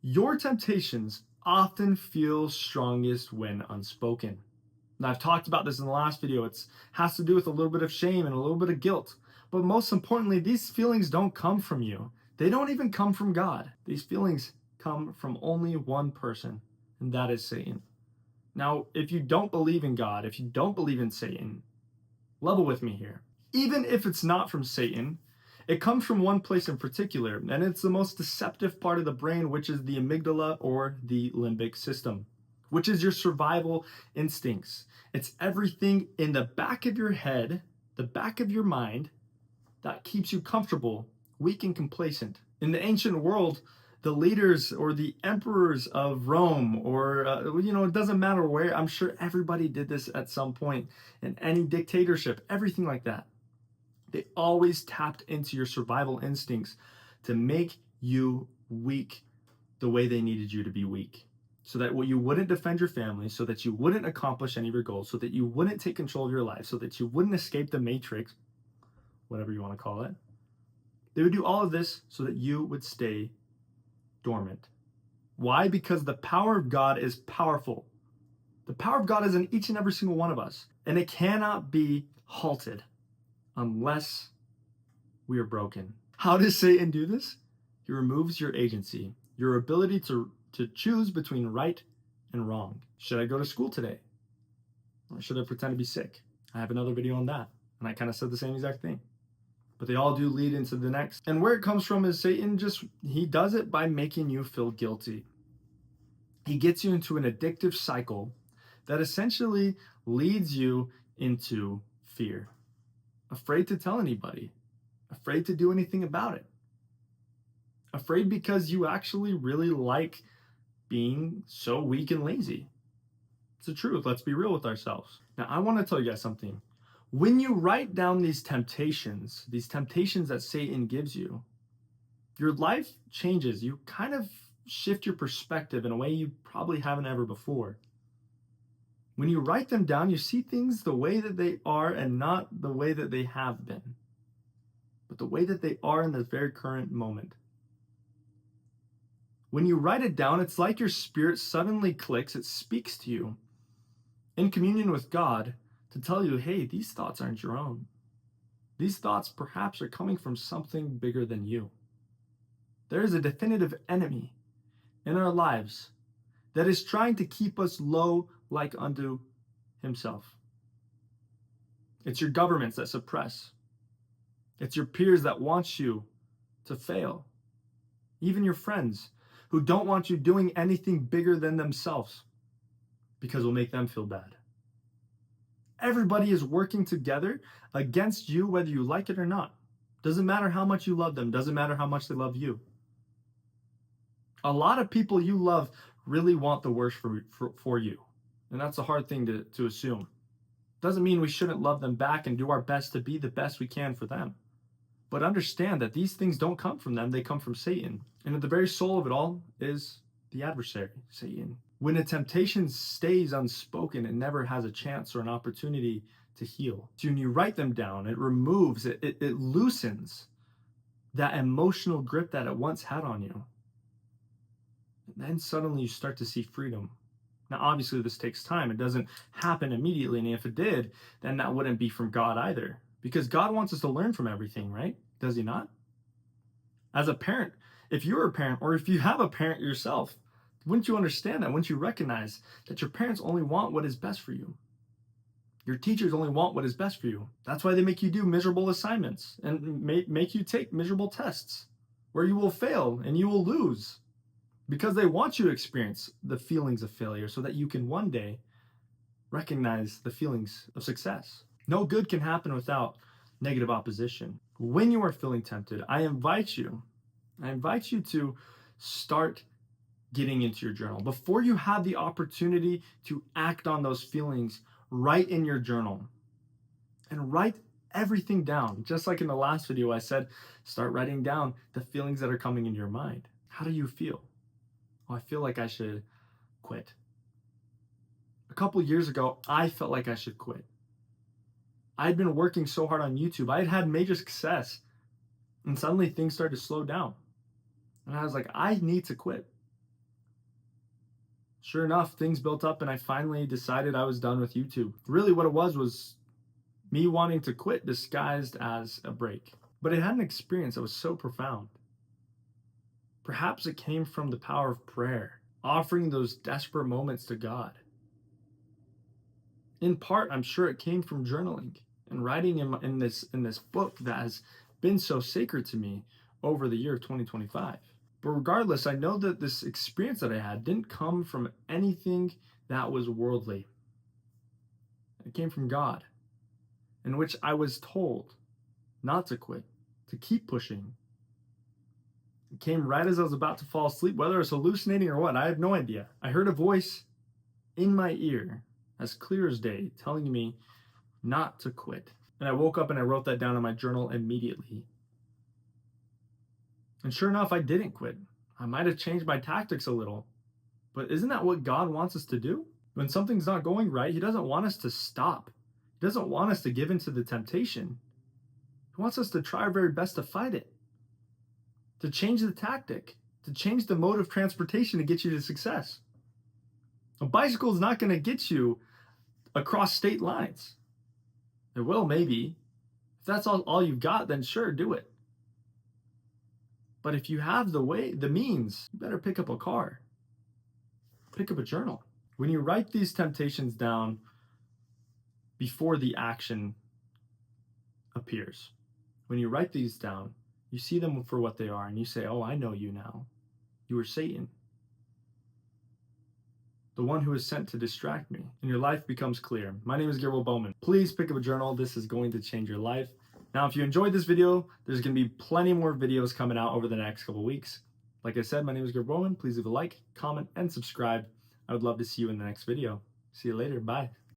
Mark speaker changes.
Speaker 1: Your temptations often feel strongest when unspoken. And I've talked about this in the last video. It has to do with a little bit of shame and a little bit of guilt. But most importantly, these feelings don't come from you. They don't even come from God. These feelings come from only one person, and that is Satan. Now, if you don't believe in God, if you don't believe in Satan, level with me here. Even if it's not from Satan, it comes from one place in particular, and it's the most deceptive part of the brain, which is the amygdala or the limbic system, which is your survival instincts. It's everything in the back of your head, the back of your mind, that keeps you comfortable, weak, and complacent. In the ancient world, the leaders or the emperors of Rome, or, it doesn't matter where, I'm sure everybody did this at some point in any dictatorship, everything like that. They always tapped into your survival instincts to make you weak the way they needed you to be weak. So that you wouldn't defend your family, so that you wouldn't accomplish any of your goals, so that you wouldn't take control of your life, so that you wouldn't escape the matrix, whatever you want to call it. They would do all of this so that you would stay dormant. Why? Because the power of God is powerful. The power of God is in each and every single one of us, and it cannot be halted unless we are broken. How does Satan do this? He removes your agency, your ability to choose between right and wrong. Should I go to school today? Or should I pretend to be sick? I have another video on that, and I kind of said the same exact thing. But they all do lead into the next. And where it comes from is Satan he does it by making you feel guilty. He gets you into an addictive cycle that essentially leads you into fear. Afraid to tell anybody, afraid to do anything about it, afraid because you actually really like being so weak and lazy. It's the truth. Let's be real with ourselves. Now, I want to tell you guys something. When you write down these temptations that Satan gives you, your life changes. You kind of shift your perspective in a way you probably haven't ever before. When you write them down, you see things the way that they are and not the way that they have been, but the way that they are in this very current moment. When you write it down, it's like your spirit suddenly clicks, it speaks to you in communion with God to tell you, hey, these thoughts aren't your own. These thoughts perhaps are coming from something bigger than you. There is a definitive enemy in our lives that is trying to keep us low like unto himself. It's your governments that suppress. It's your peers that want you to fail. Even your friends who don't want you doing anything bigger than themselves because it will make them feel bad. Everybody is working together against you, whether you like it or not. Doesn't matter how much you love them. Doesn't matter how much they love you. A lot of people you love really want the worst for you. And that's a hard thing to assume. Doesn't mean we shouldn't love them back and do our best to be the best we can for them. But understand that these things don't come from them, they come from Satan. And at the very soul of it all is the adversary, Satan. When a temptation stays unspoken, it never has a chance or an opportunity to heal. So when you write them down, it removes, it loosens that emotional grip that it once had on you. And then suddenly you start to see freedom. Now, obviously, this takes time. It doesn't happen immediately. And if it did, then that wouldn't be from God either. Because God wants us to learn from everything, right? Does he not? As a parent, if you're a parent or if you have a parent yourself, wouldn't you understand that? Wouldn't you recognize that your parents only want what is best for you? Your teachers only want what is best for you. That's why they make you do miserable assignments and make you take miserable tests where you will fail and you will lose. Because they want you to experience the feelings of failure so that you can one day recognize the feelings of success. No good can happen without negative opposition. When you are feeling tempted, I invite you to start getting into your journal. Before you have the opportunity to act on those feelings, write in your journal and write everything down. Just like in the last video, I said, start writing down the feelings that are coming into your mind. How do you feel? Oh, I feel like I should quit. A couple years ago, I felt like I should quit. I'd been working so hard on YouTube. I had had major success. And suddenly things started to slow down. And I was like, I need to quit. Sure enough, things built up and I finally decided I was done with YouTube. Really, what it was me wanting to quit disguised as a break. But I had an experience that was so profound. Perhaps it came from the power of prayer, offering those desperate moments to God. In part, I'm sure it came from journaling and writing in this book that has been so sacred to me over the year of 2025. But regardless, I know that this experience that I had didn't come from anything that was worldly. It came from God, in which I was told not to quit, to keep pushing. It came right as I was about to fall asleep, whether I was hallucinating or what, I have no idea. I heard a voice in my ear, as clear as day, telling me not to quit. And I woke up and I wrote that down in my journal immediately. And sure enough, I didn't quit. I might have changed my tactics a little, but isn't that what God wants us to do? When something's not going right, He doesn't want us to stop. He doesn't want us to give in to the temptation. He wants us to try our very best to fight it, to change the tactic, to change the mode of transportation to get you to success. A bicycle is not going to get you across state lines. It will, maybe. If that's all you've got, then sure, do it. But if you have the means, you better pick up a car. Pick up a journal. When you write these temptations down before the action appears, when you write these down, you see them for what they are and you say, oh, I know you now. You are Satan, the one who is sent to distract me, and your life becomes clear. My name is Gabriel Bowman. Please pick up a journal. This is going to change your life. Now, if you enjoyed this video, there's going to be plenty more videos coming out over the next couple weeks. Like I said, my name is Gabriel Bowman. Please leave a like, comment, and subscribe. I would love to see you in the next video. See you later. Bye.